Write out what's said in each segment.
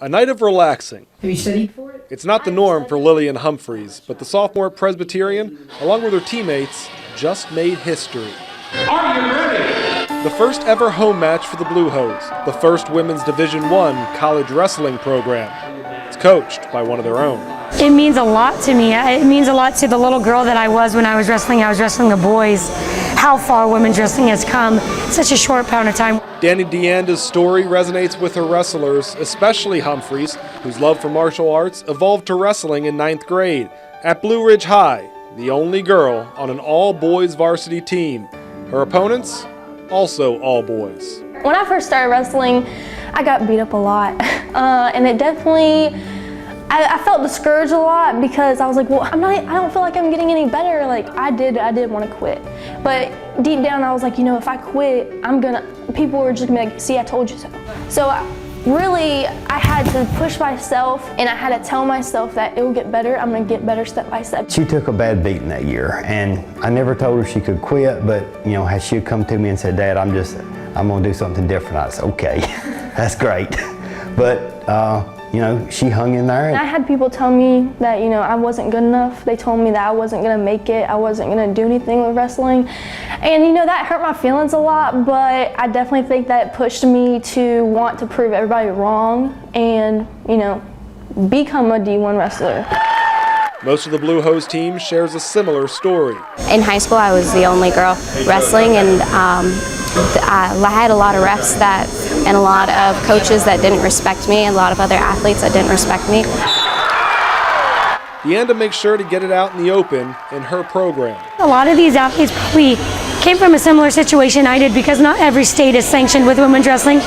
A night of relaxing. Have you studied for it? It's not the norm for Lillian Humphreys, but the sophomore at Presbyterian, along with her teammates, just made history. Are you ready? The first ever home match for the Blue Hose, the first women's Division I college wrestling program. It's coached by one of their own. It means a lot to me. It means a lot to the little girl that I was when I was wrestling. I was wrestling the boys. How far women's wrestling has come in such a short amount of time. Danny DeAnda's story resonates with her wrestlers, especially Humphreys, whose love for martial arts evolved to wrestling in 9th grade at Blue Ridge High, the only girl on an all-boys varsity team. Her opponents, also all boys. When I first started wrestling, I got beat up a lot, and it definitely, I felt discouraged a lot because I was like, well, I don't feel like I'm getting any better. Like I did want to quit, but deep down I was like, you know, if I quit, people were just gonna be like, see, I told you so. So really, I had to push myself, and I had to tell myself that it will get better. I'm gonna get better step by step. She took a bad beating that year, and I never told her she could quit, but you know, had she come to me and said, Dad, I'm gonna do something different, I said, okay, that's great. But you know, she hung in there. I had people tell me that, you know, I wasn't good enough. They told me that I wasn't gonna make it. I wasn't gonna do anything with wrestling. And you know, that hurt my feelings a lot, but I definitely think that it pushed me to want to prove everybody wrong and, you know, become a D1 wrestler. Most of the Blue Hose team shares a similar story. In high school, I was the only girl wrestling, and I had a lot of refs and a lot of coaches that didn't respect me, and a lot of other athletes that didn't respect me. DeAnda makes sure to get it out in the open in her program. A lot of these athletes probably came from a similar situation I did because not every state is sanctioned with women's wrestling.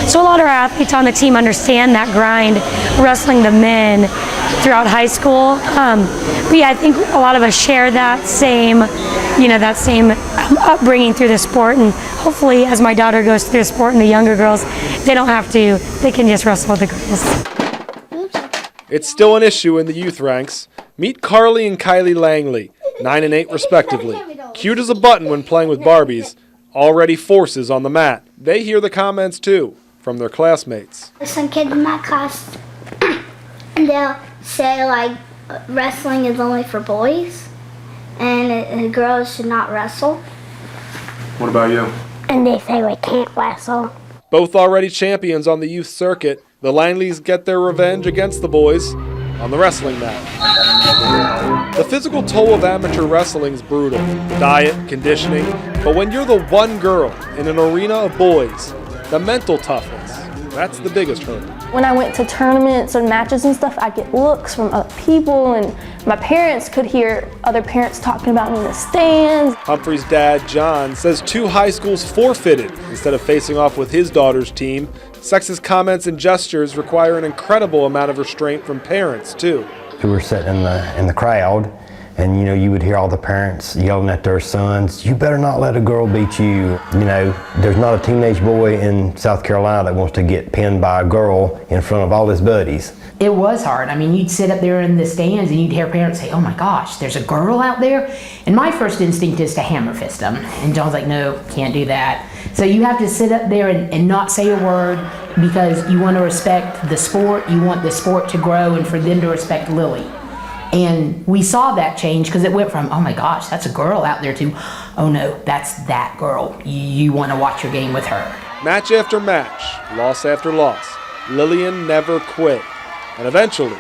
So a lot of our athletes on the team understand that grind, wrestling the men throughout high school. But yeah, I think a lot of us share that same upbringing through the sport, and hopefully as my daughter goes through the sport and the younger girls, they don't have to, they can just wrestle with the girls. It's still an issue in the youth ranks. Meet Carly and Kylie Langley, 9 and 8 respectively. Cute as a button when playing with Barbies, already forces on the mat. They hear the comments too, from their classmates. Some kids in my class, they'll say like wrestling is only for boys and girls should not wrestle. What about you? And they say we can't wrestle. Both already champions on the youth circuit, the Langleys get their revenge against the boys on the wrestling mat. The physical toll of amateur wrestling is brutal. Diet, conditioning, but when you're the one girl in an arena of boys, the mental toughness, that's the biggest hurdle. When I went to tournaments and matches and stuff, I get looks from other people, and my parents could hear other parents talking about me in the stands. Humphrey's dad, John, says 2 high schools forfeited instead of facing off with his daughter's team. Sexist comments and gestures require an incredible amount of restraint from parents, too. We were sitting in the crowd, and you know, you would hear all the parents yelling at their sons, you better not let a girl beat you. You know, there's not a teenage boy in South Carolina that wants to get pinned by a girl in front of all his buddies. It was hard. I mean, you'd sit up there in the stands and you'd hear parents say, oh my gosh, there's a girl out there? And my first instinct is to hammer fist them. And John's like, no, can't do that. So you have to sit up there and not say a word because you want to respect the sport, you want the sport to grow and for them to respect Lily. And we saw that change because it went from, oh my gosh, that's a girl out there, to, oh no, that's that girl. You want to watch your game with her. Match after match, loss after loss, Lillian never quit. And eventually,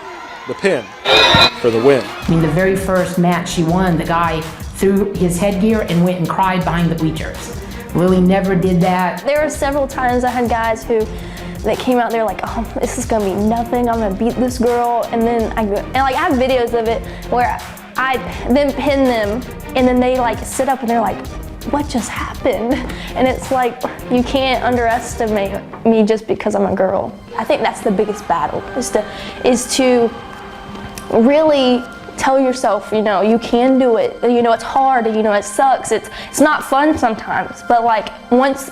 the pin for the win. I mean, the very first match she won, the guy threw his headgear and went and cried behind the bleachers. Lily never did that. There were several times I had guys that came out there like, oh, this is gonna be nothing, I'm gonna beat this girl, and then I have videos of it where I then pin them, and then they like sit up and they're like, what just happened? And it's like, you can't underestimate me just because I'm a girl. I think that's the biggest battle, is to really tell yourself, you know, you can do it. You know, it's hard, you know, it sucks, it's not fun sometimes, but like once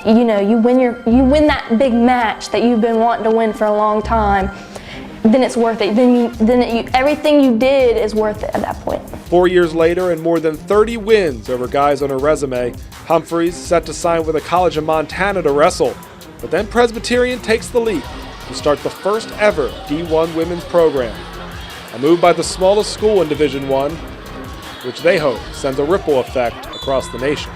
you know, you win that big match that you've been wanting to win for a long time, then it's worth it. Everything you did is worth it at that point. 4 years later and more than 30 wins over guys on her resume, Humphreys set to sign with a college in Montana to wrestle. But then Presbyterian takes the leap to start the first ever D1 women's program. A move by the smallest school in Division I, which they hope sends a ripple effect across the nation.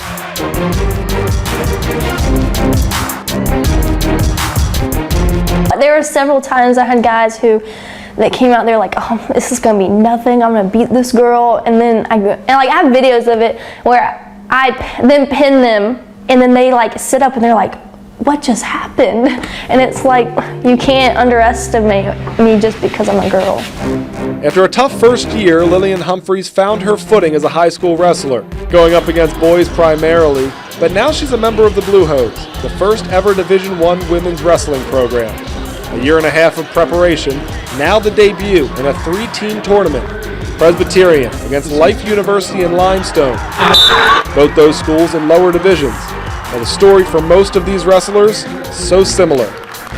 There were several times I had guys that came out there like, oh, this is gonna be nothing, I'm gonna beat this girl, and then I have videos of it where I then pin them, and then they like sit up and they're like, what just happened? And it's like, you can't underestimate me just because I'm a girl. After a tough first year, Lillian Humphreys found her footing as a high school wrestler, going up against boys primarily, but now she's a member of the Blue Hose, the first ever Division I women's wrestling program. A year and a half of preparation, now the debut in a 3-team tournament. Presbyterian against Life University in Limestone, both those schools in lower divisions. And the story for most of these wrestlers, so similar.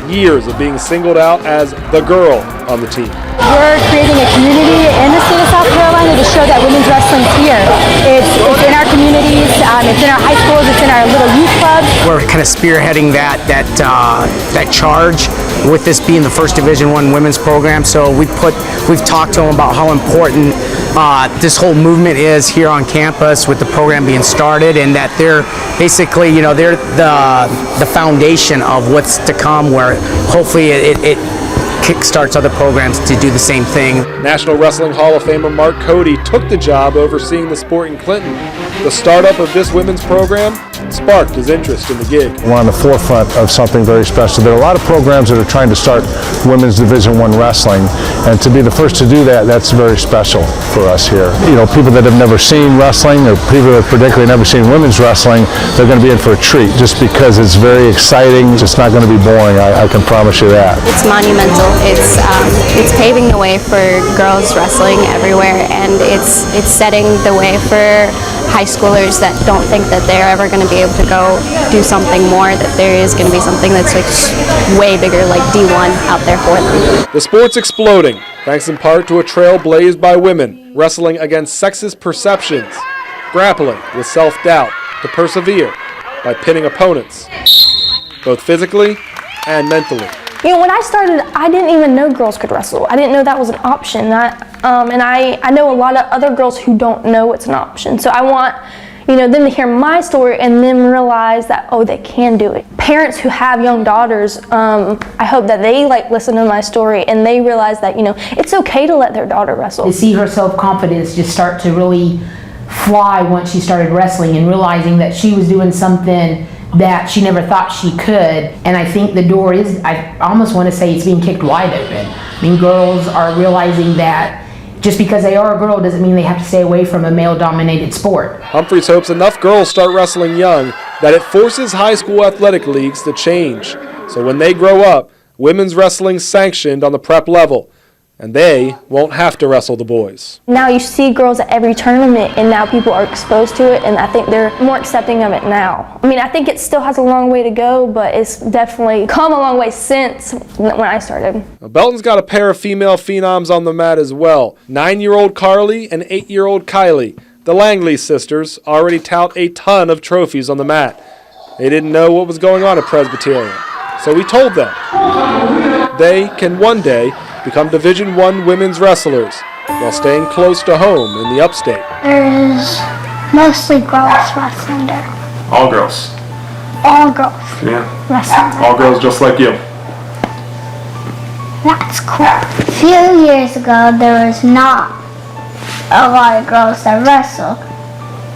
Years of being singled out as the girl on the team. We're creating a community in the state of South Carolina to show that women's wrestling's here. It's in our communities, it's in our high schools, it's in our little youth clubs. We're kind of spearheading that charge with this being the first Division I women's program. So we've talked to them about how important this whole movement is here on campus with the program being started, and that they're basically, they're the foundation of what's to come, where hopefully it kickstarts other programs to do the same thing. National Wrestling Hall of Famer Mark Cody took the job overseeing the sport in Clinton. The startup of this women's program sparked his interest in the gig. We're on the forefront of something very special. There are a lot of programs that are trying to start women's Division I wrestling, and to be the first to do that, that's very special for us here. People that have never seen wrestling, or people that have particularly never seen women's wrestling, they're going to be in for a treat just because it's very exciting. It's not going to be boring, I can promise you that. It's monumental. It's paving the way for girls wrestling everywhere, and it's setting the way for high schoolers that don't think that they're ever going to be able to go do something more, that there is going to be something that's like way bigger, like D1 out there for them. The sport's exploding, thanks in part to a trail blazed by women wrestling against sexist perceptions, grappling with self-doubt to persevere by pinning opponents, both physically and mentally. When I started, I didn't even know girls could wrestle. I didn't know that was an option. And I know a lot of other girls who don't know it's an option. So I want, them to hear my story and then realize that, oh, they can do it. Parents who have young daughters, I hope that they listen to my story and they realize that, it's okay to let their daughter wrestle. To see her self-confidence just start to really fly once she started wrestling and realizing that she was doing something that she never thought she could. And I think the door is, I almost want to say it's being kicked wide open. I mean, girls are realizing that just because they are a girl doesn't mean they have to stay away from a male-dominated sport. Humphreys hopes enough girls start wrestling young that it forces high school athletic leagues to change. So when they grow up, women's wrestling's sanctioned on the prep level, and they won't have to wrestle the boys. Now you see girls at every tournament, and now people are exposed to it, and I think they're more accepting of it now. I mean, I think it still has a long way to go, but it's definitely come a long way since when I started. Now, Belton's got a pair of female phenoms on the mat as well. 9-year-old Carly and 8-year-old Kylie. The Langley sisters already tout a ton of trophies on the mat. They didn't know what was going on at Presbyterian, so we told them they can one day become Division I women's wrestlers while staying close to home in the upstate. There's mostly girls wrestling there. All girls. All girls Yeah. wrestling there. All girls just like you. That's cool. A few years ago, there was not a lot of girls that wrestle.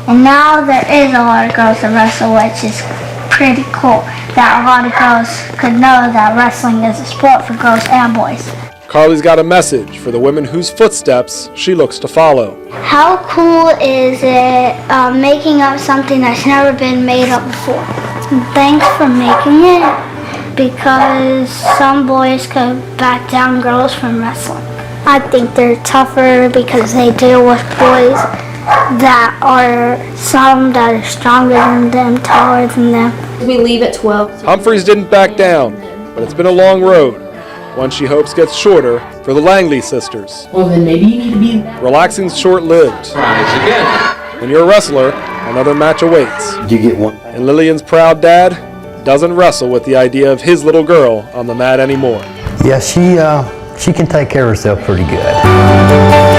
And now there is a lot of girls that wrestle, which is pretty cool. That a lot of girls could know that wrestling is a sport for girls and boys. Carly's got a message for the women whose footsteps she looks to follow. How cool is it making up something that's never been made up before? Thanks for making it, because some boys could back down girls from wrestling. I think they're tougher because they deal with boys that are some that are stronger than them, taller than them. We leave at 12. Humphreys didn't back down, but it's been a long road. One she hopes gets shorter for the Langley sisters. Well, then maybe you need to be... Relaxing's short-lived. When you're a wrestler, another match awaits. Did you get one? And Lillian's proud dad doesn't wrestle with the idea of his little girl on the mat anymore. Yeah, she can take care of herself pretty good.